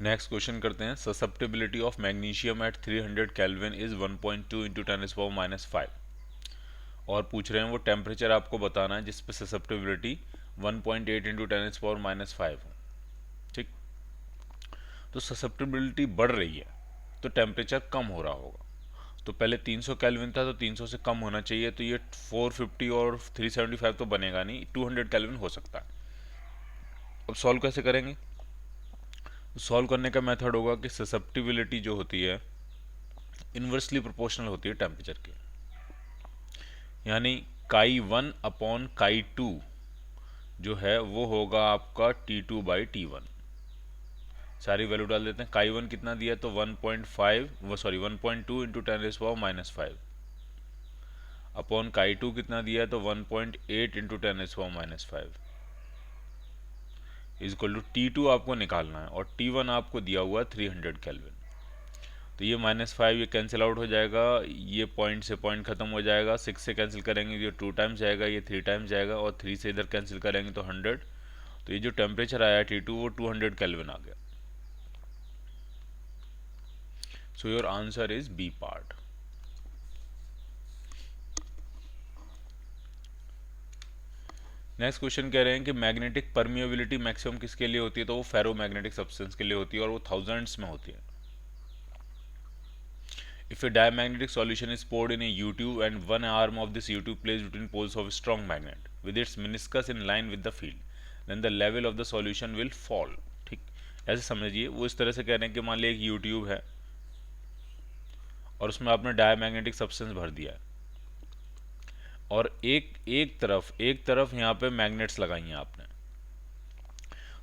Next question करते हैं। Susceptibility of magnesium at 300 kelvin is 1.2 into 10⁻⁵ और पूछ रहे हैं वो टेम्परेचर आपको बताना है जिस पे ससेप्टिबिलिटी 1.8 इंटू 10⁻⁵ हो। ठीक, तो ससेप्टिबिलिटी बढ़ रही है तो टेम्परेचर कम हो रहा होगा। तो पहले 300 केल्विन था तो 300 से कम होना चाहिए, तो ये 450 और 375 तो बनेगा नहीं, 200 केल्विन हो सकता है। अब सॉल्व कैसे करेंगे? सॉल्व करने का मेथड होगा कि ससेप्टिबिलिटी जो होती है इन्वर्सली प्रोपोर्शनल होती है टेम्परेचर के, यानी Chi1/Chi2 जो है वो होगा आपका T2/T1। सारी वैल्यू डाल देते हैं। Chi1 कितना दिया तो 1.5 वो सॉरी 1.2 इंटू 10⁻⁵ अपॉन Chi2 कितना दिया तो 1.8 into 10⁻⁵ is equal to T2 आपको निकालना है और T1 आपको दिया हुआ है 300 केल्विन। तो ये -5 ये कैंसिल आउट हो जाएगा, ये पॉइंट से पॉइंट खत्म हो जाएगा, 6 से कैंसिल करेंगे ये 2 टाइम्स जाएगा, ये 3 टाइम्स जाएगा और 3 से इधर कैंसिल करेंगे तो 100। तो ये जो टेम्परेचर आया T2 वो 200 केल्विन आ गया। So your answer is B part. Next question कह रहे हैं कि मैग्नेटिक परमिएबिलिटी मैक्सिमम किसके लिए होती है, तो वो फेरोमैग्नेटिक सब्सटेंस के लिए होती है और वो थाउजेंड्स में होती है। If a diamagnetic solution is poured in a U-tube and one arm of this U-tube placed between poles of a strong magnet with its meniscus in line with the field, then the level of the solution will fall। ठीक, ऐसे समझिए वो इस तरह से कह रहे हैं कि मान लीजिए एक U-tube है और उसमें आपने डायमैग्नेटिक सब्सटेंस भर दिया है और एक तरफ यहाँ पे मैग्नेट्स लगाई हैं आपने,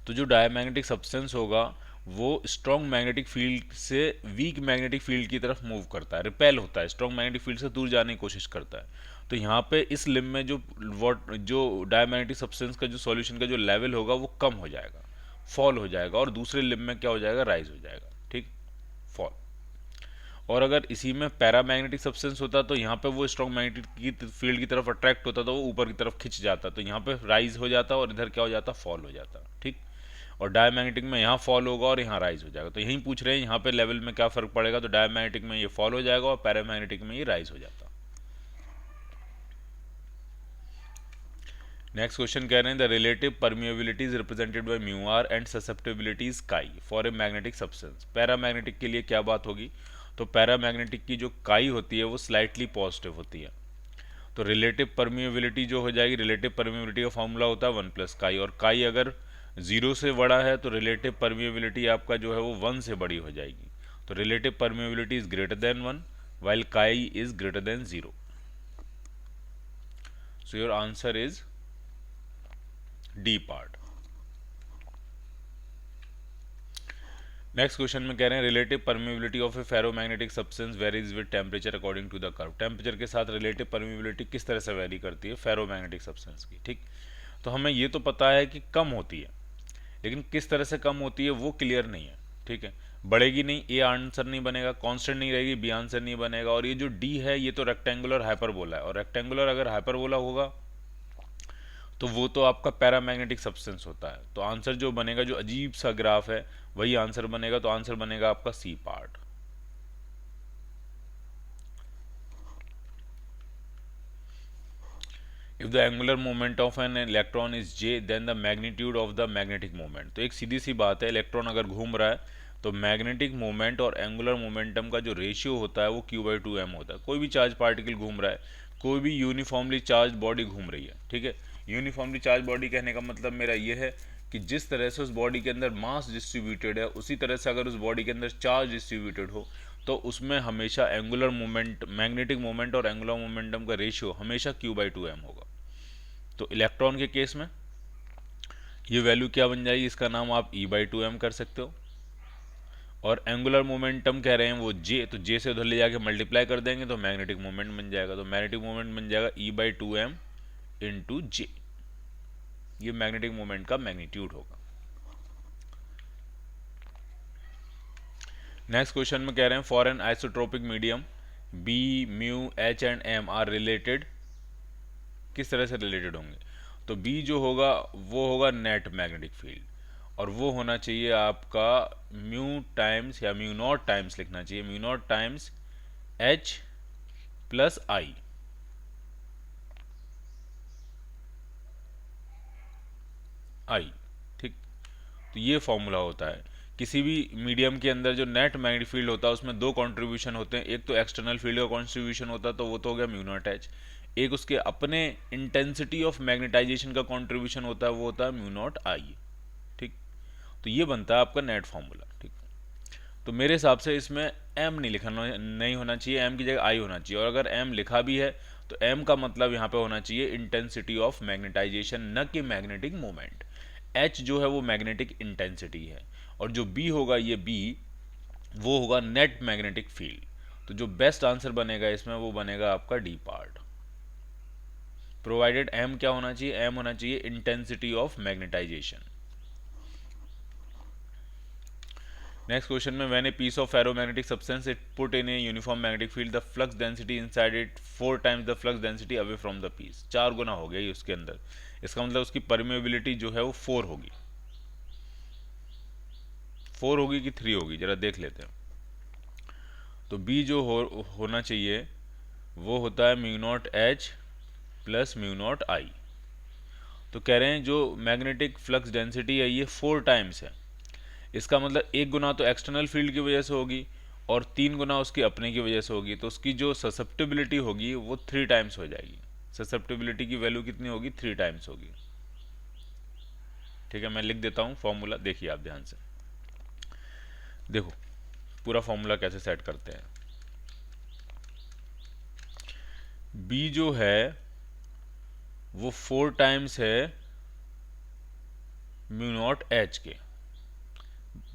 तो जो डायमैग्नेटिक सब्सटेंस होगा वो स्ट्रॉन्ग मैग्नेटिक फील्ड से वीक मैग्नेटिक फील्ड की तरफ मूव करता है, रिपेल होता है, स्ट्रॉन्ग मैग्नेटिक फील्ड से दूर जाने की कोशिश करता है। तो यहाँ पे इस लिम में जो डायमैग्नेटिक सब्सटेंस का जो सॉल्यूशन का जो लेवल होगा वो कम हो जाएगा, फॉल हो जाएगा, और दूसरे लिम में क्या हो जाएगा, राइज हो जाएगा। ठीक, फॉल। और अगर इसी में पैरामैग्नेटिक सब्सटेंस होता तो यहाँ पे वो स्ट्रॉन्ग मैग्नेटिक की फील्ड की तरफ अट्रैक्ट होता तो वो ऊपर की तरफ खिंच जाता, तो यहाँ पे राइज हो जाता और इधर क्या हो जाता, फॉल हो जाता। ठीक, और डायमैग्नेटिक में यहाँ फॉल होगा और यहाँ राइज हो जाएगा। तो यहीं पूछ रहे हैं यहाँ पे लेवल में क्या फर्क पड़ेगा, तो डायमैग्नेटिक में ये फॉल हो जाएगा और पैरामैग्नेटिक में ये राइज हो जाता। नेक्स्ट क्वेश्चन कह रहे हैं the relative permeability is represented by mu R and susceptibility is chi for a magnetic substance. Paramagnetic के लिए क्या बात होगी, तो पैरामैग्नेटिक की जो काई होती है वो स्लाइटली पॉजिटिव होती है। तो रिलेटिव परमिएबिलिटी जो हो जाएगी, रिलेटिव परमिएबिलिटी का फॉर्मूला होता है 1+काई, और काई अगर 0 से बड़ा है तो रिलेटिव परमिएबिलिटी आपका जो है वो 1 से बड़ी हो जाएगी। तो relative permeability is greater than 1 while chi is greater than 0। So your answer is D part. Next question में कह रहे हैं relative permeability of a ferromagnetic substance varies with temperature according to the curve. Temperature के साथ relative permeability किस तरह से very करती है फेरोमैग्नेटिक सब्सटेंस की। ठीक, तो हमें ये तो पता है कि कम होती है, लेकिन किस तरह से कम होती है वो क्लियर नहीं है। ठीक है, बढ़ेगी नहीं, ए आंसर नहीं बनेगा, कांस्टेंट नहीं रहेगी, बी आंसर नहीं बनेगा, और ये जो डी है ये तो रेक्टेंगुलर हाइपरबोला है, और रेक्टेंगुलर अगर हाइपरबोला होगा तो वो तो आपका पैरामैग्नेटिक सब्सटेंस होता है। तो आंसर जो बनेगा, जो अजीब सा ग्राफ है वही आंसर बनेगा, तो आंसर बनेगा आपका C part. If the angular moment of an electron is J then the magnitude of the magnetic moment. तो एक सीधी सी बात है, इलेक्ट्रॉन अगर घूम रहा है तो मैग्नेटिक मोमेंट और एंगुलर मोमेंटम का जो रेशियो होता है वो Q/2m होता है। कोई भी चार्ज पार्टिकल घूम रहा है, कोई भी यूनिफॉर्मली चार्ज बॉडी घूम रही है। ठीक है, यूनिफॉर्मली चार्ज बॉडी कहने का मतलब मेरा ये है कि जिस तरह से उस बॉडी के अंदर मास डिस्ट्रीब्यूटेड है उसी तरह से अगर उस बॉडी के अंदर चार्ज डिस्ट्रीब्यूटेड हो तो उसमें हमेशा एंगुलर मोमेंट, मैग्नेटिक मोमेंट और एंगुलर मोमेंटम का रेशियो हमेशा Q/2m होगा। तो इलेक्ट्रॉन के केस में ये वैल्यू क्या बन जाएगी, इसका नाम आप E/2m कर सकते हो। और एंगुलर मोमेंटम कह रहे हैं वो जे, तो जे से उधर ले जाके मल्टीप्लाई कर देंगे तो मैग्नेटिक मोमेंट बन जाएगा। तो मैग्नेटिक मोमेंट बन जाएगा E/2m इंटू जे, ये मैग्नेटिक मोमेंट का मैग्नीट्यूड होगा। नेक्स्ट क्वेश्चन में कह रहे हैं for an isotropic medium B, mu, H and M are related. किस तरह से रिलेटेड होंगे, तो बी जो होगा वो होगा नेट मैग्नेटिक फील्ड, और वो होना चाहिए आपका म्यू टाइम्स या म्यू नॉट टाइम्स लिखना चाहिए, mu naught times H plus I. I, ठीक। तो ये फॉर्मूला होता है किसी भी मीडियम के अंदर। जो नेट मैग्नेटिक फील्ड होता है उसमें दो कंट्रीब्यूशन होते हैं, एक तो एक्सटर्नल फील्ड का कंट्रीब्यूशन होता है, तो वो तो हो गया म्यू नॉट एच। एक उसके अपने इंटेंसिटी ऑफ मैग्नेटाइजेशन का कंट्रीब्यूशन होता है, वो होता है म्यू नॉट आई, ठीक। तो ये बनता है आपका नेट फॉर्मूला, ठीक। तो मेरे हिसाब से इसमें एम नहीं लिखना, नहीं होना चाहिए, एम की जगह आई होना चाहिए। और अगर एम लिखा भी है तो एम का मतलब यहाँ पे होना चाहिए इंटेंसिटी ऑफ मैग्नेटाइजेशन, न कि मैग्नेटिक मोमेंट। एच जो है वो मैग्नेटिक इंटेंसिटी है, और जो बी होगा, ये बी वो होगा नेट मैग्नेटिक फील्ड। तो जो बेस्ट आंसर बनेगा इसमें वो बनेगा आपका डी पार्ट। प्रोवाइडेड एम क्या होना चाहिए, एम होना चाहिए intensity of magnetization. Next question में, when a piece of ferromagnetic substance it put in a uniform magnetic field the flux density inside it 4 times the flux density away from the piece. 4 गुना हो गया ये उसके अंदर। इसका मतलब उसकी परमेबिलिटी जो है वो 4 होगी। 4 होगी कि 3 होगी, जरा देख लेते हैं। तो बी जो होना चाहिए वो होता है mu naught H plus mu naught I. तो कह रहे हैं जो मैग्नेटिक फ्लक्स डेंसिटी है ये 4 टाइम्स है। इसका मतलब 1 गुना तो एक्सटर्नल फील्ड की वजह से होगी और 3 गुना उसकी अपने की वजह से होगी। तो उसकी जो ससेप्टिबिलिटी होगी वो 3 टाइम्स हो जाएगी। ससेप्टिबिलिटी की वैल्यू कितनी होगी, 3 टाइम्स होगी, ठीक है। मैं लिख देता हूँ फॉर्मूला, देखिए आप ध्यान से। देखो पूरा फॉर्मूला कैसे सेट करते हैं। बी जो है वो 4 टाइम्स है म्यू नॉट एच के।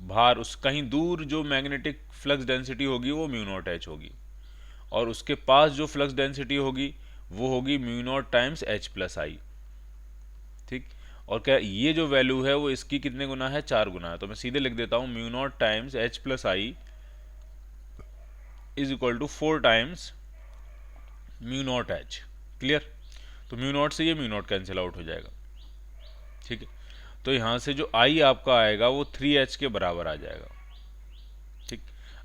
बाहर उस कहीं दूर जो मैग्नेटिक फ्लक्स डेंसिटी होगी वो म्यू नॉट एच होगी, और उसके पास जो फ्लक्स डेंसिटी होगी वो होगी mu naught times H plus I, ठीक। और क्या ये जो वैल्यू है वो इसकी कितने गुना है, 4 गुना है। तो मैं सीधे लिख देता हूं mu naught times H plus I is equal to 4 times mu naught H. Clear. तो म्यू नॉट से ये म्यू नॉट कैंसिल आउट हो जाएगा, ठीक है। तो यहां से जो आई आपका आएगा वो 3h के बराबर आ जाएगा, ठीक।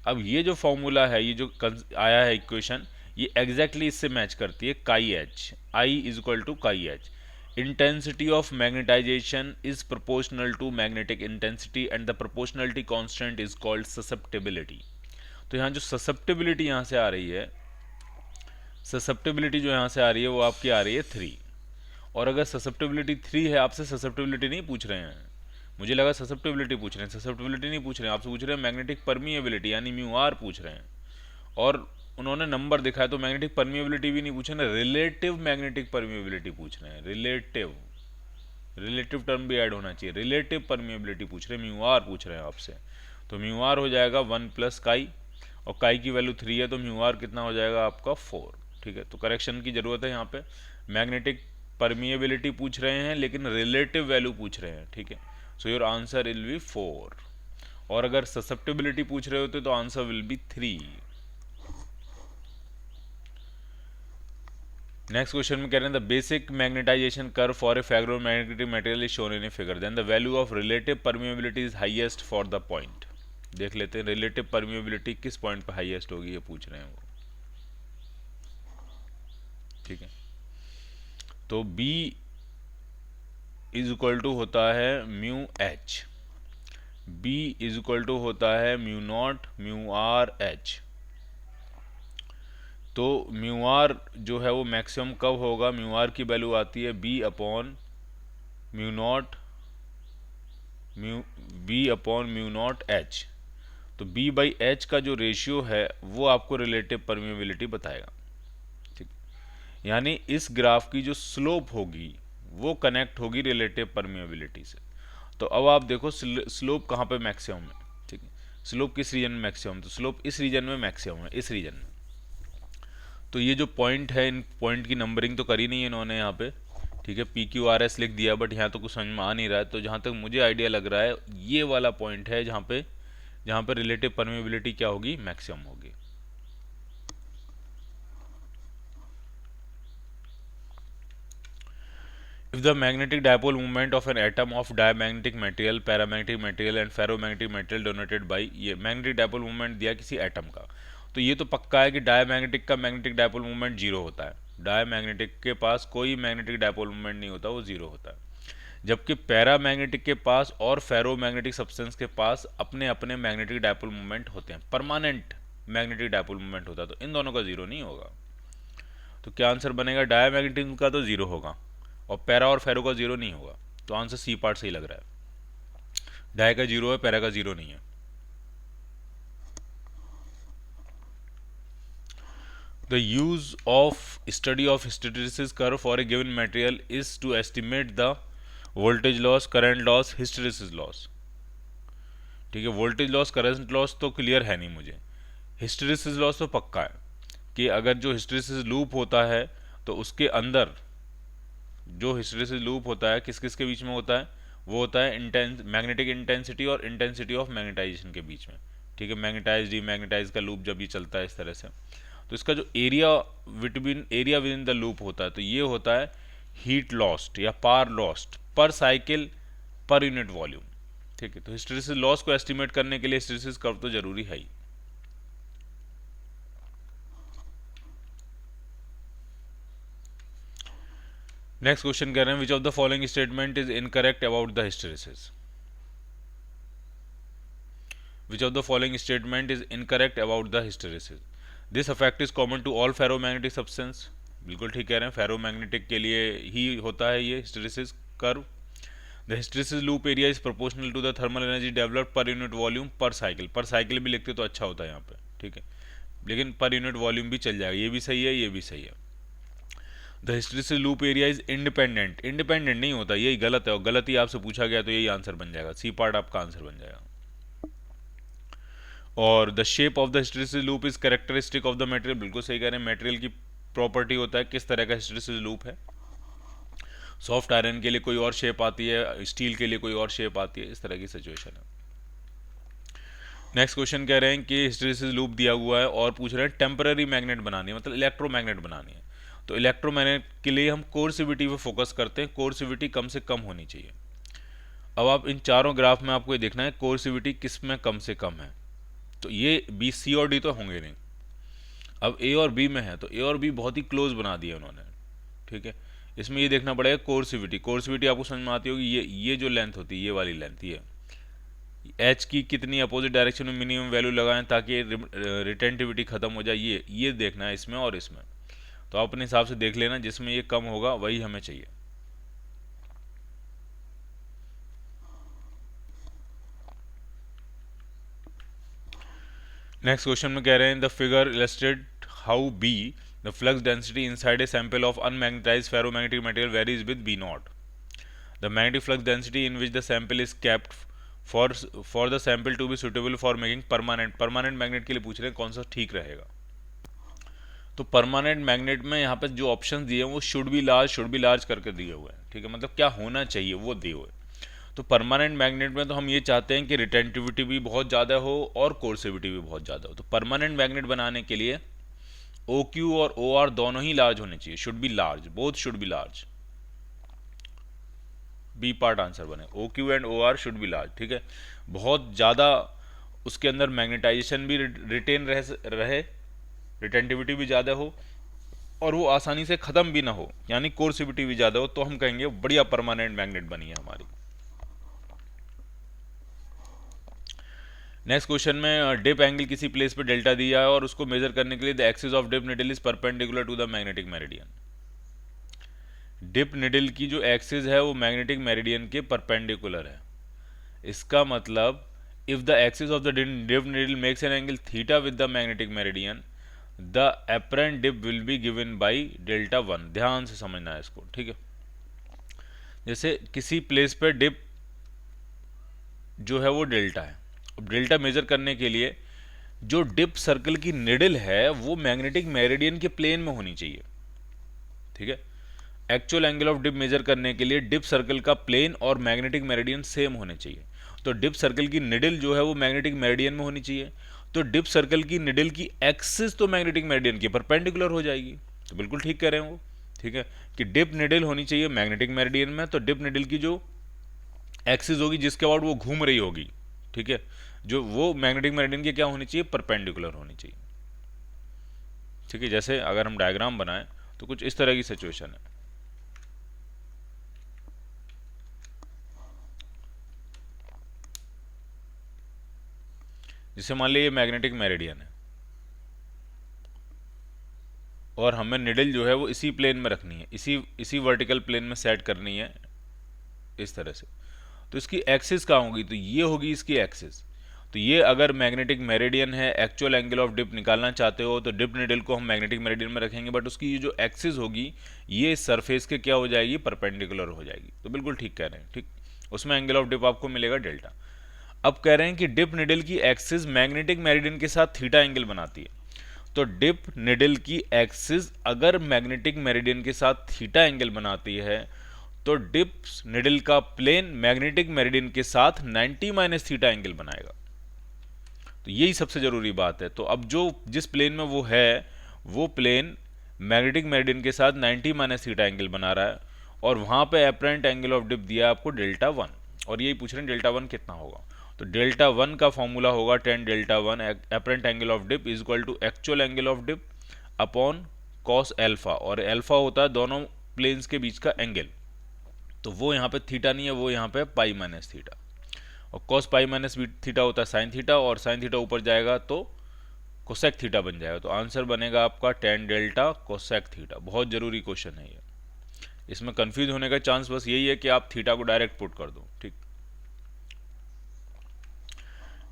अब ये जो फॉर्मूला है, ये जो आया है इक्वेशन, ये एग्जैक्टली इससे मैच करती है। Chi H, I is equal to chi H. Intensity of magnetization is proportional to magnetic intensity and the proportionality constant is called susceptibility. तो यहाँ जो ससेप्टिबिलिटी यहाँ से आ रही है, ससेप्टिबिलिटी जो यहाँ से आ रही है वो आपकी आ रही है 3। और अगर ससेप्टिबिलिटी 3 है, आपसे ससेप्टिबिलिटी नहीं पूछ रहे हैं, मुझे लगा ससेप्टिबिलिटी पूछ रहे हैं। ससेप्टिबिलिटी नहीं पूछ रहे हैं, आपसे पूछ रहे हैं मैग्नेटिक परमिएबिलिटी यानी म्यू आर पूछ रहे हैं। और उन्होंने नंबर दिखाया तो मैग्नेटिक परमिएबिलिटी भी नहीं पूछ रहे, रिलेटिव मैग्नेटिक परमिएबिलिटी पूछ रहे हैं। रिलेटिव, रिलेटिव टर्म भी ऐड होना चाहिए। रिलेटिव परमिएबिलिटी पूछ रहे हैं, म्यू आर पूछ रहे हैं आपसे। तो म्यू आर हो जाएगा 1 प्लस काई, और काई की वैल्यू 3 है, तो म्यू आर कितना हो जाएगा आपका 4, ठीक है। तो करेक्शन की जरूरत है यहाँ पे। मैग्नेटिक परमिएबिलिटी पूछ रहे हैं लेकिन रिलेटिव वैल्यू पूछ रहे हैं, ठीक है। So your answer will be 4। और अगर ससेप्टिबिलिटी पूछ रहे होते तो answer will be 3। Next question में कह रहे हैं the basic magnetization curve for a ferromagnetic material is shown in a figure, then the value of relative permeability is highest for the point. देख लेते हैं रिलेटिव परमिएबिलिटी किस point पर highest होगी, ये पूछ रहे हैं वो, ठीक है। तो B इज इक्वल टू होता है mu H, B is equal to होता है mu naught mu r H. तो म्यू आर जो है वो मैक्सिमम कब होगा, म्यू आर की वैल्यू आती है B upon mu naught mu naught H. तो B बाई एच का जो रेशियो है वो आपको रिलेटिव परमिएबिलिटी बताएगा, ठीक। यानी इस ग्राफ की जो स्लोप होगी वो कनेक्ट होगी रिलेटिव परमिएबिलिटी से। तो अब आप देखो स्लोप कहाँ पे मैक्सिमम है, ठीक है। स्लोप किस रीजन में मैक्सिमम, तो स्लोप इस रीजन में मैक्सिमम है, इस रीजन में। तो ये जो पॉइंट है, इन पॉइंट की नंबरिंग तो करी नहीं है इन्होंने यहाँ पे, ठीक है। PQRS लिख दिया, बट यहाँ तो कुछ समझ में आ नहीं रहा है। तो जहाँ तक मुझे आइडिया लग रहा है ये वाला पॉइंट है जहाँ पे रिलेटिव परमिएबिलिटी क्या होगी, मैक्सिमम होगी। If the magnetic dipole moment of an atom of diamagnetic material, paramagnetic material and ferromagnetic material donated by, ये magnetic dipole moment दिया किसी एटम का, तो ये तो पक्का है कि डायमैग्नेटिक का मैग्नेटिक डायपोल मोमेंट जीरो होता है। डायमैग्नेटिक के पास कोई मैग्नेटिक डायपोल मोमेंट नहीं होता, वो जीरो होता है। जबकि पैरामैग्नेटिक के पास और फेरोमैग्नेटिक सब्सटेंस के पास अपने अपने मैग्नेटिक डायपोल मोमेंट होते हैं, परमानेंट मैग्नेटिक डायपोल मोमेंट होता है, तो इन दोनों का जीरो नहीं होगा। तो क्या आंसर बनेगा? डायमैग्नेटिज्म का तो जीरो होगा और पैरा और फेरो का जीरो नहीं होगा, तो आंसर सी पार्ट सही लग रहा है। डाय का जीरो है, पैरा का जीरो नहीं है। The use of study of hysteresis curve for a given material is to estimate the voltage loss, current loss, hysteresis loss। ठीक है, वोल्टेज लॉस करंट लॉस तो क्लियर है नहीं मुझे, हिस्टेरिसिस लॉस तो पक्का है कि अगर जो हिस्टेरिसिस लूप होता है तो उसके अंदर जो हिस्टेरिसिस लूप होता है किस किस के बीच में होता है? वो होता है मैग्नेटिक इंटेंसिटी और इंटेंसिटी ऑफ मैग्नेटाइजेशन के बीच में। ठीक है, मैग्नेटाइज डीमैग्नेटाइज का लूप जब ये चलता है इस तरह से, तो इसका जो area with in the loop होता है, तो ये होता है हीट लॉस्ट या पावर लॉस्ट पर साइकिल पर यूनिट वॉल्यूम। ठीक है, तो हिस्टेरिसिस लॉस को एस्टिमेट करने के लिए हिस्टेरिसिस कर्व तो जरूरी है ही। नेक्स्ट क्वेश्चन कह रहे हैं which of the following statement is incorrect about the hysteresis. Which of the following statement is incorrect about the hysteresis. This effect is common to all ferromagnetic substance. बिल्कुल ठीक कह रहे हैं, फेरोमैग्नेटिक के लिए ही होता है ये hysteresis curve. The hysteresis loop area is proportional to the thermal energy developed per unit volume per cycle. Per cycle भी लिखते तो अच्छा होता है यहाँ पे, ठीक है, लेकिन पर यूनिट वॉल्यूम भी चल जाएगा, ये भी सही है, ये भी सही है। The hysteresis loop area is independent. Independent नहीं होता, यही गलत है, और गलत ही आपसे पूछा गया तो यही आंसर बन जाएगा, सी पार्ट आपका आंसर बन जाएगा। और the shape of the hysteresis loop is characteristic of the material. बिल्कुल सही कह रहे हैं, मटेरियल की प्रॉपर्टी होता है किस तरह का हिस्टेरिसिस लूप है। सॉफ्ट आयरन के लिए कोई और शेप आती है, स्टील के लिए कोई और शेप आती है, इस तरह की सिचुएशन है। नेक्स्ट क्वेश्चन कह रहे हैं कि हिस्टेरिसिस लूप दिया हुआ है और पूछ रहे हैं टेम्पररी मैग्नेट बनानी है, मतलब इलेक्ट्रोमैग्नेट बनानी है। तो इलेक्ट्रोमैग्नेट के लिए हम कोर्सिविटी पे फोकस करते हैं, कोर्सिविटी कम से कम होनी चाहिए। अब आप इन चारों ग्राफ में आपको ये देखना है कोर्सिविटी किस में कम से कम है, तो ये बी, सी और डी तो होंगे नहीं। अब ए और बी में है, तो ए और बी बहुत ही क्लोज बना दिया उन्होंने, ठीक है। इसमें ये देखना पड़ेगा कोर्सिविटी। कोर्सिविटी आपको समझ में आती होगी, ये जो लेंथ होती है, ये वाली लेंथ, ये एच की कितनी अपोजिट डायरेक्शन में मिनिमम वैल्यू लगाएं ताकि रिटेंटिविटी खत्म हो जाए, ये देखना है इसमें और इसमें। तो आप अपने हिसाब से देख लेना, जिसमें ये कम होगा वही हमें चाहिए। नेक्स्ट क्वेश्चन में कह रहे हैं the figure illustrate how B the flux density inside a sample of unmagnetized ferromagnetic material varies with B naught. The magnetic flux density in which the sample is kept for the sample to be suitable for making permanent. Permanent magnet के लिए पूछ रहे हैं कौन सा ठीक रहेगा। तो परमानेंट मैग्नेट में यहाँ पे जो ऑप्शन दिए हैं वो शुड बी लार्ज करके दिए हुए हैं, ठीक है, मतलब क्या होना चाहिए वो दिए हुए। तो परमानेंट मैग्नेट में तो हम ये चाहते हैं कि रिटेंटिविटी भी बहुत ज़्यादा हो और कोर्सिविटी भी बहुत ज़्यादा हो। तो परमानेंट मैग्नेट बनाने के लिए ओ क्यू और ओ आर दोनों ही लार्ज होने चाहिए, should be large, both should be large. B part answer बने, O Q and O R should be large, ठीक है। बहुत ज़्यादा उसके अंदर मैग्नेटाइजेशन भी रिटेन रहे, रिटेंटिविटी भी ज़्यादा हो और वो आसानी से ख़त्म भी ना हो, यानी कोर्सिविटी भी ज़्यादा हो, तो हम कहेंगे बढ़िया परमानेंट मैग्नेट बनी है हमारी। नेक्स्ट क्वेश्चन में डिप एंगल किसी प्लेस पे डेल्टा दिया है और उसको मेजर करने के लिए the axis of dip needle is perpendicular to the magnetic meridian. Dip needle की जो एक्सिस है वो मैग्नेटिक मेरिडियन के परपेंडिकुलर है। इसका मतलब if the axis of the dip needle makes an angle theta with the magnetic meridian the apparent dip will be given by delta 1। ध्यान से समझना है इसको, ठीक है। जैसे किसी प्लेस पे डिप जो है वो डेल्टा है, अब डेल्टा मेजर करने के लिए जो डिप सर्कल की निडल है वो मैग्नेटिक मेरिडियन के प्लेन में होनी चाहिए, ठीक है। Actual angle of dip measure करने के लिए डिप सर्कल का प्लेन और मैग्नेटिक मेरिडियन सेम होने चाहिए। तो डिप सर्कल की निडल जो है वो मैग्नेटिक मेरिडियन में होनी चाहिए, तो डिप सर्कल की निडल की एक्सिस तो मैग्नेटिक मेरिडियन के परपेंडिकुलर हो जाएगी। तो बिल्कुल ठीक कह रहे हैं वो, ठीक है, कि डिप निडल होनी चाहिए मैग्नेटिक मेरिडियन में, तो डिप निडल की जो एक्सिस होगी जिसके अबाउट वो घूम रही होगी, ठीक है, जो वो मैग्नेटिक मेरिडियन की क्या होनी चाहिए, परपेंडिकुलर होनी चाहिए। ठीक है, जैसे अगर हम डायग्राम बनाएं तो कुछ इस तरह की सिचुएशन है। जैसे मान लीजिए मैग्नेटिक मेरिडियन है और हमें निडल जो है वो इसी प्लेन में रखनी है, इसी वर्टिकल प्लेन में सेट करनी है इस तरह से। तो इसकी एक्सिस कहाँ होगी, तो ये होगी इसकी एक्सिस। तो ये अगर मैग्नेटिक मेरिडियन है, एक्चुअल एंगल ऑफ डिप निकालना चाहते हो तो डिप निडल को हम मैग्नेटिक मेरिडियन में रखेंगे, बट उसकी ये जो एक्सिस होगी ये सरफेस के क्या हो जाएगी, परपेंडिकुलर हो जाएगी। तो बिल्कुल ठीक कह रहे हैं, ठीक, उसमें एंगल ऑफ डिप आपको मिलेगा डेल्टा। अब कह रहे हैं कि डिप निडल की एक्सिस मैग्नेटिक मेरिडियन के साथ थीटा एंगल बनाती है। तो डिप निडल की एक्सिस अगर मैग्नेटिक मेरिडियन के साथ थीटा एंगल बनाती है तो डिप निडल का प्लेन मैग्नेटिक मेरिडियन के साथ 90 माइनस थीटा एंगल बनाएगा। तो यही सबसे जरूरी बात है। तो अब जो जिस प्लेन में वो है वो प्लेन मैग्नेटिक मेरिडियन के साथ 90 माइनस थीटा एंगल बना रहा है और वहां पे एपरेंट एंगल ऑफ डिप दिया आपको डेल्टा 1, और यही पूछ रहे हैं डेल्टा 1 कितना होगा। तो डेल्टा 1 का फॉर्मूला होगा tan delta 1 apparent angle of dip is equal to actual angle of dip upon cos alpha, और एल्फा होता है दोनों प्लेन्स के बीच का एंगल। तो वो यहाँ पे थीटा नहीं है, वो यहाँ पे पाई माइनस थीटा, और कॉस पाई माइनस थीटा होता है साइन थीटा, और साइन थीटा ऊपर जाएगा तो कोसेक थीटा बन जाएगा। तो आंसर बनेगा आपका tan डेल्टा कोसेक थीटा। बहुत जरूरी क्वेश्चन है ये, इसमें कंफ्यूज होने का चांस बस यही है कि आप थीटा को डायरेक्ट पुट कर दो। ठीक,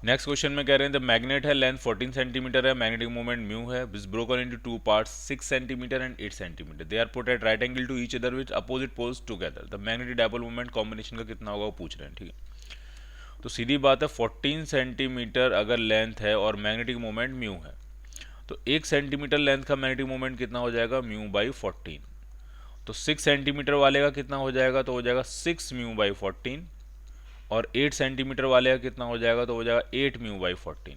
नेक्स्ट क्वेश्चन में कह रहे हैं द मैग्नेट है, लेंथ 14 सेंटीमीटर है, मैग्नेटिक मोमेंट म्यू है, is broken into two parts 6 centimetre and 8 centimetre, they are put at right angle to each other with opposite poles together, the magnetic dipole moment combination का कितना होगा वो पूछ रहे हैं। ठीक है, तो सीधी बात है 14 सेंटीमीटर अगर लेंथ है और मैग्नेटिक मोमेंट म्यू है तो 1 सेंटीमीटर लेंथ का मैग्नेटिक मोमेंट कितना हो जाएगा, म्यू बाई 14। तो 6 सेंटीमीटर वाले का कितना हो जाएगा, तो हो जाएगा 6 म्यू बाई 14, और 8 सेंटीमीटर वाले का कितना हो जाएगा, तो हो जाएगा 8 म्यू बाई 14।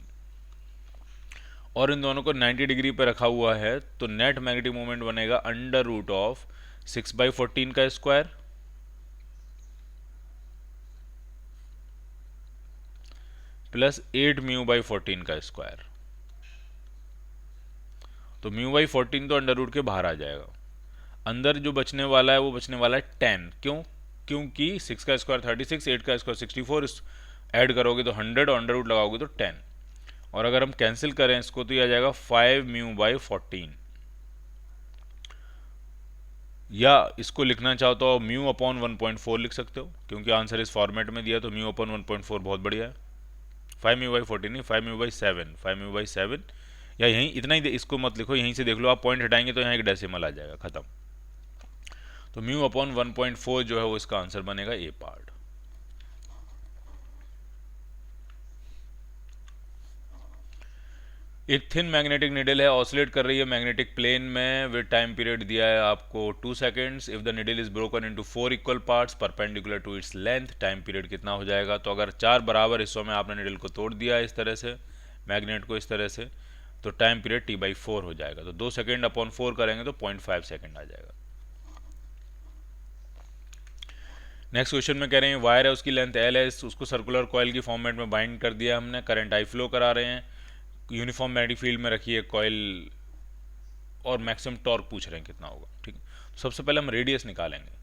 और इन दोनों को 90 डिग्री पर रखा हुआ है तो नेट मैग्नेटिक मोमेंट बनेगा अंडर रूट ऑफ 6 बाई 14 का स्क्वायर प्लस 8 म्यू बाई 14 का स्क्वायर। तो म्यू बाई 14 तो अंडर रूट के बाहर आ जाएगा, अंदर जो बचने वाला है वो बचने वाला है 10। क्यों, क्योंकि 6 का स्क्वायर 36, 8 का स्क्वायर 64, ऐड करोगे तो 100 और अंडर रूट लगाओगे तो 10, और अगर हम कैंसिल करें इसको तो ये आ जाएगा 5 म्यू बाई 14, या इसको लिखना चाहो तो म्यू अपॉन 1.4 लिख सकते हो, क्योंकि आंसर इस फॉर्मेट में दिया तो म्यू अपॉन 1.4 बहुत बढ़िया है। 5 म्यू बाई 14 नहीं, 5 म्यू बाई 7, 5 म्यू बाई 7, या यहीं इतना ही इसको मत लिखो, यहीं से देख लो आप, पॉइंट हटाएंगे तो यहाँ एक डेसिमल आ जाएगा, खत्म। तो म्यू अपॉन 1.4 जो है वो इसका आंसर बनेगा ए पार्ट। एक थिन मैग्नेटिक निडल है, ऑसिलेट कर रही है मैग्नेटिक प्लेन में, विद टाइम पीरियड दिया है आपको 2 seconds. If the needle is broken into 4 equal parts perpendicular to its length, time period कितना हो जाएगा। तो अगर 4 बराबर हिस्सों में आपने निडल को तोड़ दिया इस तरह से, मैग्नेट को इस तरह से, तो टाइम पीरियड t/4 हो जाएगा। तो 2 सेकेंड अपॉन 4 करेंगे तो 0.5 सेकेंड आ जाएगा। नेक्स्ट क्वेश्चन में कह रहे हैं वायर है, उसकी लेंथ l है, उसको सर्कुलर कॉइल की फॉर्मेट में बाइंड कर दिया हमने, करंट आई फ्लो करा रहे हैं, यूनिफॉर्म मैग्नेटिक फील्ड में रखी है कॉइल, और मैक्सिमम टॉर्क पूछ रहे हैं कितना होगा। ठीक है, तो सबसे पहले हम रेडियस निकालेंगे।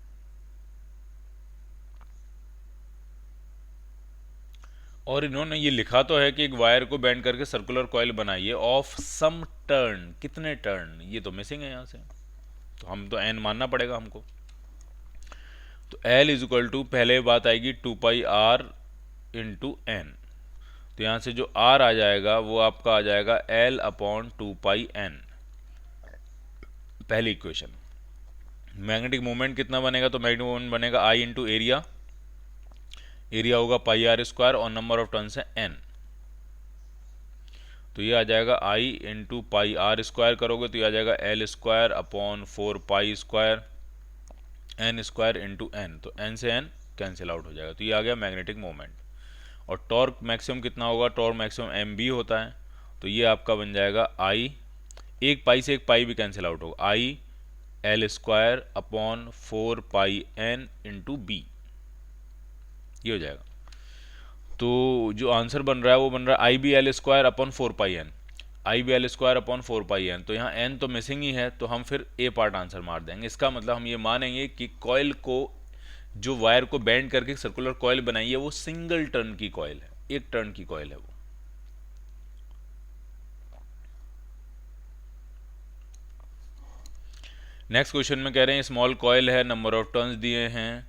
और इन्होंने ये लिखा तो है कि एक वायर को बेंड करके सर्कुलर कॉइल बनाइए ऑफ सम टर्न, कितने टर्न, ये तो मिसिंग है यहाँ से, तो हम तो n मानना पड़ेगा हमको। तो L इज इक्वल टू, पहले बात आएगी 2 पाई r इंटू n, तो यहाँ से जो r आ जाएगा वो आपका आ जाएगा L अपॉन 2 पाई n, पहली इक्वेशन। मैग्नेटिक मोमेंट कितना बनेगा, तो मैग्नेटिक मोमेंट बनेगा I इंटू एरिया, एरिया होगा पाई आर स्क्वायर और नंबर ऑफ टर्न्स है n, तो ये आ जाएगा I into pi r square करोगे तो ये आ जाएगा L square upon 4 pi square n square into n, तो n से n कैंसिल आउट हो जाएगा। तो ये आ गया मैग्नेटिक मोमेंट। और टॉर्क मैक्सिमम कितना होगा, टॉर्क मैक्सिमम mb होता है, तो ये आपका बन जाएगा I, एक पाई से एक पाई भी कैंसिल आउट होगा, I L square upon 4πn into B, ये हो जाएगा। तो जो आंसर बन रहा है वो बन रहा है I B L square upon 4πn, I B L square upon 4πn। तो यहाँ n तो मिसिंग ही है, तो हम फिर ए पार्ट आंसर मार देंगे। इसका मतलब हम ये मानेंगे कि कॉइल को, जो वायर को बेंड करके सर्कुलर कॉइल बनाई है, वो सिंगल टर्न की कॉइल है, एक टर्न की कॉइल है वो। नेक्स्ट क्वेश्चन में कह रहे हैं स्मॉल कॉइल है, नंबर ऑफ टर्न्स दिए हैं,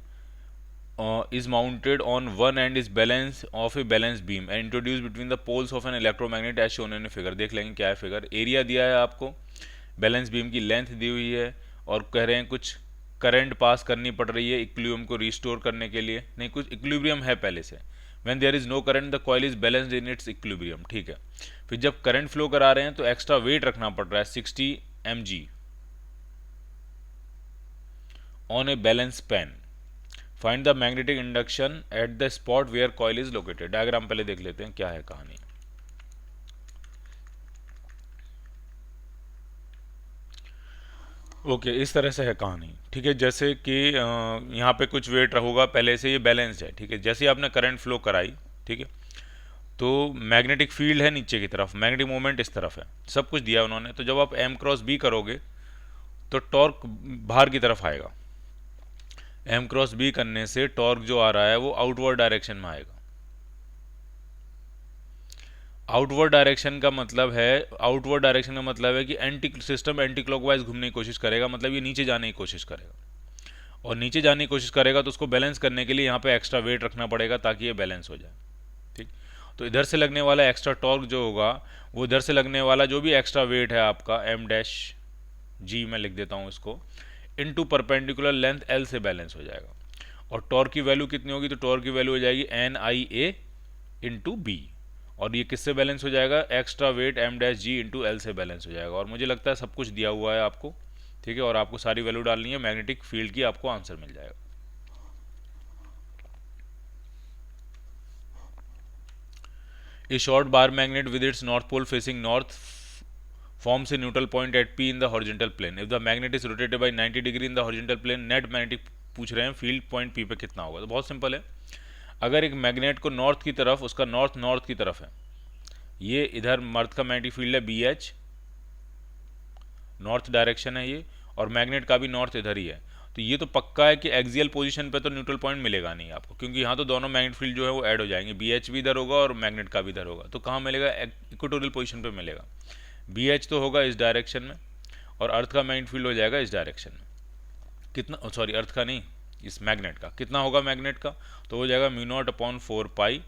is mounted on one end is balance of a balance beam and introduced between the poles of an electromagnet as shown in a figure। देख लेंगे क्या है फिगर। एरिया दिया है आपको, बैलेंस बीम की लेंथ दी हुई है, और कह रहे हैं कुछ करंट पास करनी पड़ रही है इक्विलिब्रियम को रिस्टोर करने के लिए। नहीं, कुछ इक्विलिब्रियम है पहले से। When there is no current the coil is balanced in its equilibrium, ठीक है। फिर जब करंट फ्लो करा रहे हैं तो एक्स्ट्रा वेट रखना पड़ रहा है 60 mg on a balance pan. Find the magnetic induction at the spot where coil is located. Diagram पहले देख लेते हैं क्या है कहानी। ओके, इस तरह से है कहानी, ठीक है। जैसे कि यहाँ पे कुछ वेट होगा, पहले से ये बैलेंस्ड है, ठीक है। जैसे ही आपने करंट फ्लो कराई, ठीक है, तो मैग्नेटिक फील्ड है नीचे की तरफ, मैग्नेटिक मोमेंट इस तरफ है, सब कुछ दिया उन्होंने। तो जब आप एम क्रॉस बी करोगे तो टॉर्क बाहर की तरफ आएगा। एम क्रॉस बी करने से टॉर्क जो आ रहा है वो आउटवर्ड डायरेक्शन में आएगा। आउटवर्ड डायरेक्शन का मतलब है, आउटवर्ड डायरेक्शन का मतलब है कि सिस्टम एंटी क्लॉकवाइज घूमने की कोशिश करेगा, मतलब ये नीचे जाने की कोशिश करेगा। और नीचे जाने की कोशिश करेगा तो उसको बैलेंस करने के लिए यहाँ पे एक्स्ट्रा वेट रखना पड़ेगा ताकि ये बैलेंस हो जाए, ठीक। तो इधर से लगने वाला एक्स्ट्रा टॉर्क जो होगा, वो इधर से लगने वाला जो भी एक्स्ट्रा वेट है आपका एम डैश जी, मैं लिख देता हूँ इसको, इनटू परपेंडिकुलर लेंथ एल से बैलेंस हो जाएगा। और टॉर्क की वैल्यू कितनी होगी, तो टॉर्क की वैल्यू हो जाएगी एन आई ए इंटू बी। और ये किससे बैलेंस हो जाएगा, एक्स्ट्रा वेट एम डैश जी इंटू एल से बैलेंस हो जाएगा। और मुझे लगता है सब कुछ दिया हुआ है आपको, ठीक है। और आपको सारी वैल्यू डालनी है, मैग्नेटिक फील्ड की आपको आंसर मिल जाएगा। A short bar magnet with its north pole facing north forms a neutral point at P in the horizontal plane. If the magnet is rotated by 90 degree in the horizontal plane, net magnetic पूछ रहे हैं field point P पे कितना होगा। तो बहुत simple है, अगर एक मैग्नेट को नॉर्थ की तरफ, उसका नॉर्थ की तरफ है, ये इधर मर्थ का मैग्नेटिक फील्ड है BH, नॉर्थ डायरेक्शन है ये, और मैग्नेट का भी नॉर्थ इधर ही है। तो ये तो पक्का है कि एक्सियल पोजीशन पे तो न्यूट्रल पॉइंट मिलेगा नहीं आपको, क्योंकि यहाँ तो दोनों मैग्नेट फील्ड जो है वो ऐड हो जाएंगे, BH भी इधर होगा और मैग्नेट का भी इधर होगा। तो कहाँ मिलेगा, इक्वेटोरियल पोजीशन पे मिलेगा। BH तो होगा इस डायरेक्शन में, और अर्थ का मैग्नेट फील्ड हो जाएगा इस डायरेक्शन में। कितना, सॉरी अर्थ का नहीं, इस मैग्नेट का कितना होगा मैग्नेट का, तो हो जाएगा mu naught upon 4π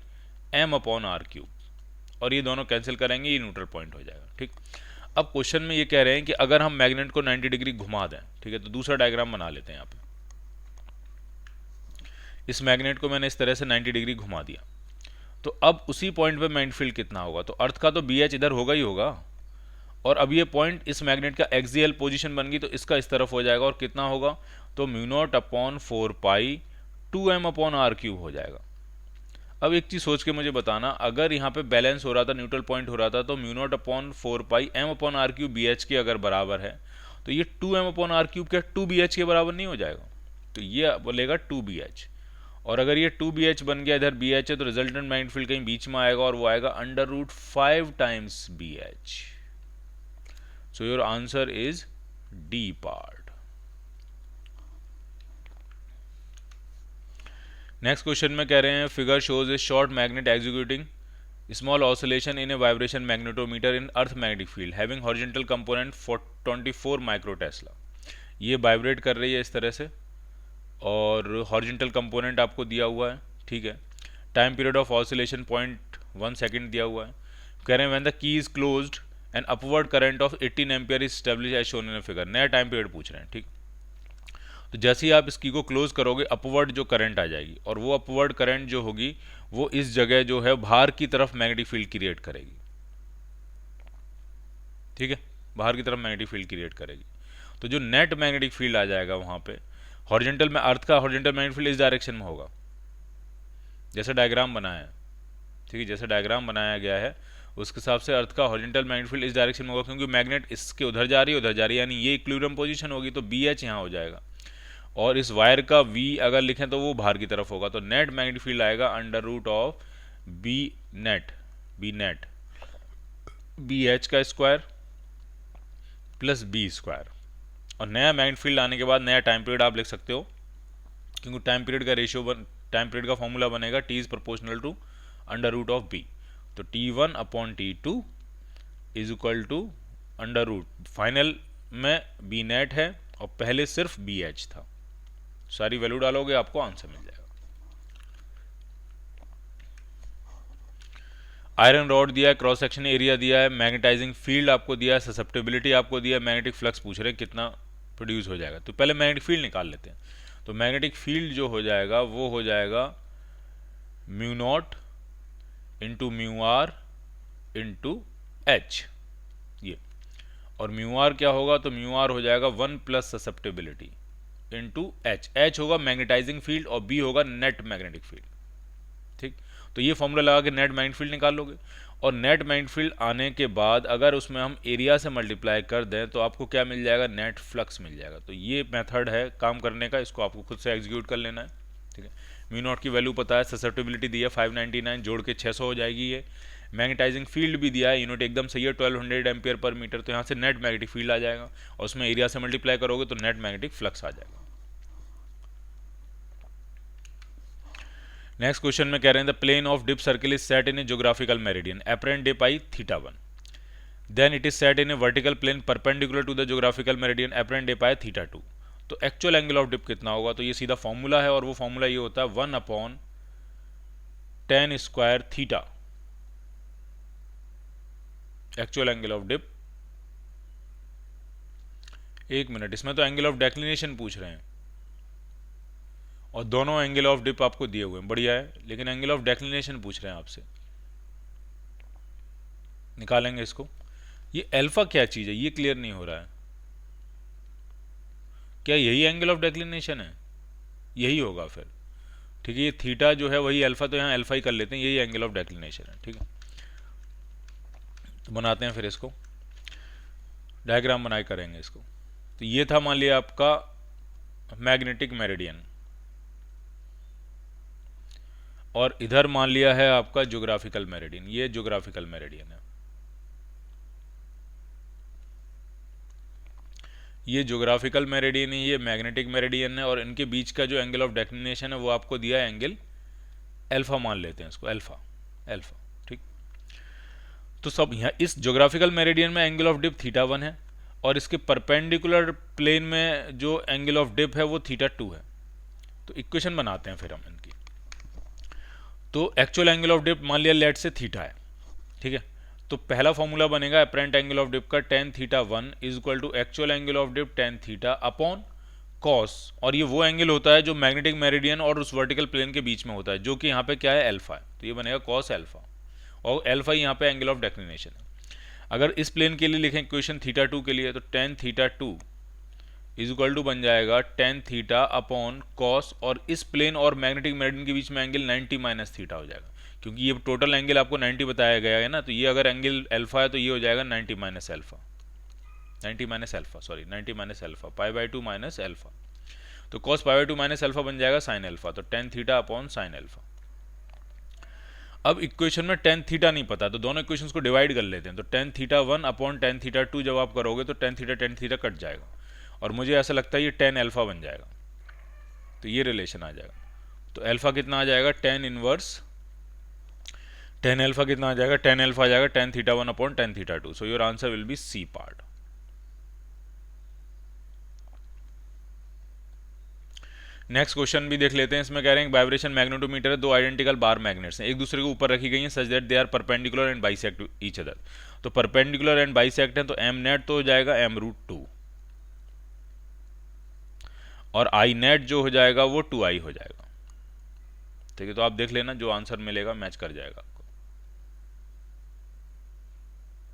m upon r cube. और ये दोनों कैंसिल करेंगे, ये न्यूट्रल पॉइंट हो जाएगा, ठीक। अब क्वेश्चन में ये कह रहे हैं कि अगर हम मैग्नेट को 90 डिग्री घुमा दें, ठीक है, तो दूसरा डायग्राम बना लेते हैं यहाँ पे। इस मैग्नेट को मैंने इस तरह से 90 डिग्री घुमा दिया, तो अब उसी पॉइंट पे मैग्नेट फील्ड कितना होगा, तो अर्थ का तो BH इधर होगा ही होगा, और अब ये पॉइंट इस मैग्नेट का एक्सियल पोजीशन बन गई, तो इसका इस तरफ हो जाएगा, और कितना होगा, तो mu naught upon 4π 2m upon r cube हो जाएगा। अब एक चीज़ सोच के मुझे बताना, अगर यहाँ पे बैलेंस हो रहा था, न्यूट्रल पॉइंट हो रहा था, तो mu naught upon 4π m upon r cube BH के अगर बराबर है, तो ये 2m अपॉन r क्यूब क्या 2BH के बराबर नहीं हो जाएगा, तो ये बोलेगा 2BH। और अगर ये 2BH बन गया, इधर BH है, तो रिजल्टेंट मैग्नेटिक फील्ड कहीं बीच में आएगा, और वो आएगा √5 times BH। So your answer is D part. Next question में कह रहे हैं figure shows a short magnet executing small oscillation in a vibration magnetometer in earth magnetic field having horizontal component for 24 microtesla। ये vibrate कर रही है इस तरह से, और हॉरिजॉन्टल कंपोनेंट आपको दिया हुआ है, ठीक है। Time period of oscillation 0.1 second दिया हुआ है। कह रहे हैं when the key is closed and upward current of 18 ampere is established as shown in figure. नया टाइम पीरियड पूछ रहे हैं, ठीक। तो जैसे ही आप इस की को क्लोज करोगे, अपवर्ड जो करंट आ जाएगी, और वो अपवर्ड करंट जो होगी वो इस जगह जो है बाहर की तरफ मैग्नेटिक फील्ड क्रिएट करेगी, ठीक है, बाहर की तरफ मैग्नेटिक फील्ड क्रिएट करेगी। तो जो नेट मैग्नेटिक फील्ड आ जाएगा वहां पे, हॉरिजॉन्टल में अर्थ का हॉरिजॉन्टल मैग्नेटिक फील्ड इस डायरेक्शन में होगा, जैसे डायग्राम बनाया है, ठीक है, जैसे डायग्राम बनाया गया है उसके हिसाब से अर्थ का हॉरिजॉन्टल मैग्नेटिक फील्ड इस डायरेक्शन में होगा, क्योंकि मैग्नेट इसके उधर जा रही है, यानी ये इक्विलिब्रियम पोजीशन होगी, तो बी एच यहाँ हो जाएगा। और इस वायर का वी अगर लिखें तो वो बाहर की तरफ होगा, तो नेट मैग्नेटिक फील्ड आएगा under root of B net B H का स्क्वायर प्लस बी स्क्वायर। और नया मैग्नेटिक फील्ड आने के बाद नया टाइम पीरियड आप लिख सकते हो, क्योंकि टाइम पीरियड का फॉर्मूला बनेगा T is proportional to under root of B. तो T1 upon T2 is equal to under root, final में बी नेट है और पहले सिर्फ बी एच था। सारी वैल्यू डालोगे आपको आंसर मिल जाएगा। आयरन रॉड दिया है, क्रॉस सेक्शन एरिया दिया है, मैग्नेटाइजिंग फील्ड आपको दिया है, ससेप्टेबिलिटी आपको दिया है, मैग्नेटिक फ्लक्स पूछ रहे हैं कितना प्रोड्यूस हो जाएगा। तो पहले मैग्नेटिक फील्ड निकाल लेते हैं। तो मैग्नेटिक फील्ड जो हो जाएगा वो हो जाएगा mu naught into mu R into H, ये। और म्यू आर क्या होगा, तो म्यू आर हो जाएगा 1 plus susceptibility into H. H होगा मैग्नेटाइजिंग फील्ड और बी होगा नेट मैग्नेटिक फील्ड, ठीक। तो ये फॉर्मूला लगा के नेट मैग्नेटिक फील्ड निकाल लोगे। और नेट मैग्नेटिक फील्ड आने के बाद अगर उसमें हम एरिया से मल्टीप्लाई कर दें तो आपको क्या मिल जाएगा, नेट फ्लक्स मिल जाएगा। तो ये मेथड है काम करने का, इसको आपको खुद से एग्जीक्यूट कर लेना है, ठीक है। म्यू नॉट की वैल्यू पता है, ससेप्टेबिलिटी दी है 599, जोड़ के 600 हो जाएगी ये। मैग्नेटाइजिंग फील्ड भी दिया है, यूनिट एकदम सही है 1200 एम्पियर पर मीटर। तो यहाँ से नेट मैग्नेटिक फील्ड आ जाएगा और उसमें एरिया से मल्टीप्लाई करोगे तो नेट मैग्नेटिक फ्लक्स आ जाएगा। नेक्स्ट क्वेश्चन में कह रहे हैं the plane of dip circle is set in a geographical meridian, apparent dip I θ1, then it is set in a vertical plane perpendicular to the geographical meridian, apparent dip I θ2। तो actual angle of dip कितना होगा, तो ये सीधा formula है और वो formula ये होता है 1 upon tan square theta, actual angle of dip. एक मिनट, इसमें तो एंगल ऑफ डेक्लिनेशन पूछ रहे हैं और दोनों एंगल ऑफ डिप आपको दिए हुए हैं, बढ़िया है, लेकिन एंगल ऑफ डेक्लिनेशन पूछ रहे हैं आपसे, निकालेंगे इसको। ये अल्फा क्या चीज है ये क्लियर नहीं हो रहा है, क्या यही एंगल ऑफ डेक्लिनेशन है, यही होगा फिर, ठीक है। ये थीटा जो है वही अल्फा, तो यहाँ अल्फा ही कर लेते हैं, यही एंगल ऑफ डेक्लिनेशन है, ठीक है। तो बनाते हैं फिर इसको, डायग्राम बनाए करेंगे इसको। तो ये था मान लिया आपका मैग्नेटिक मेरिडियन, और इधर मान लिया है आपका ज्योग्राफिकल मेरिडियन, ये ज्योग्राफिकल मेरिडियन है, ये ज्योग्राफिकल मेरिडियन है, ये मैग्नेटिक मेरिडियन है, और इनके बीच का जो एंगल ऑफ डेक्लिनेशन है वो आपको दिया है एंगल अल्फा, मान लेते हैं इसको अल्फा, ठीक। तो सब यहाँ इस ज्योग्राफिकल मेरिडियन में एंगल ऑफ डिप θ1 है और इसके परपेंडिकुलर प्लेन में जो एंगल ऑफ डिप है वो θ2 है। तो इक्वेशन बनाते हैं फिर हम इनकी। तो एक्चुअल एंगल ऑफ डिप मान लिया लेट से थीटा है, ठीक है। तो पहला फॉर्मूला बनेगा एपरेंट एंगल ऑफ डिप का tan θ1 is equal to actual angle of dip tan theta upon cos, और ये वो एंगल होता है जो मैग्नेटिक मेरिडियन और उस वर्टिकल प्लेन के बीच में होता है, जो कि यहाँ पे क्या है अल्फा है, तो ये बनेगा कॉस अल्फा, और अल्फा यहाँ पे एंगल ऑफ डेक्लिनेशन है। अगर इस प्लेन के लिए लिखें इक्वेशन θ2 के लिए, तो tan θ2 इज इक्वल टू बन जाएगा tan थीटा अपॉन कॉस, और इस प्लेन और मैग्नेटिक मेरिडियन के बीच में एंगल 90 माइनस थीटा हो जाएगा, क्योंकि ये टोटल एंगल आपको 90 बताया गया है ना। तो ये अगर एंगल अल्फा है तो ये हो जाएगा 90 minus alpha, 90 minus alpha, π/2 minus alpha. तो cos π/2 माइनस अल्फा बन जाएगा साइन अल्फा, तो tan theta upon sine alpha. अब इक्वेशन में tan थीटा नहीं पता, तो दोनों इक्वेशंस को डिवाइड कर लेते हैं। तो tan θ1 अपॉन tan θ2 जब आप करोगे तो tan थीटा कट जाएगा, और मुझे ऐसा लगता है ये tan अल्फा बन जाएगा, तो ये रिलेशन आ जाएगा। तो अल्फा कितना आ जाएगा, tan इनवर्स tan अल्फा कितना आ जाएगा, tan अल्फा आ जाएगा tan θ1 upon tan θ2। So your answer will be C part. Next question भी देख लेते हैं। इसमें कह रहे हैं वाइब्रेशन मैग्नेटोमीटर है, दो आइडेंटिकल बार मैग्नेट्स हैं, एक दूसरे के ऊपर रखी गई हैं such that they are perpendicular and bisect each other. तो परपेंडिकुलर एंड बाइसेक्ट है तो एम नेट तो हो जाएगा m√2, और आई नेट जो हो जाएगा वो 2i हो जाएगा, ठीक है। तो आप देख लेना जो आंसर मिलेगा मैच कर जाएगा।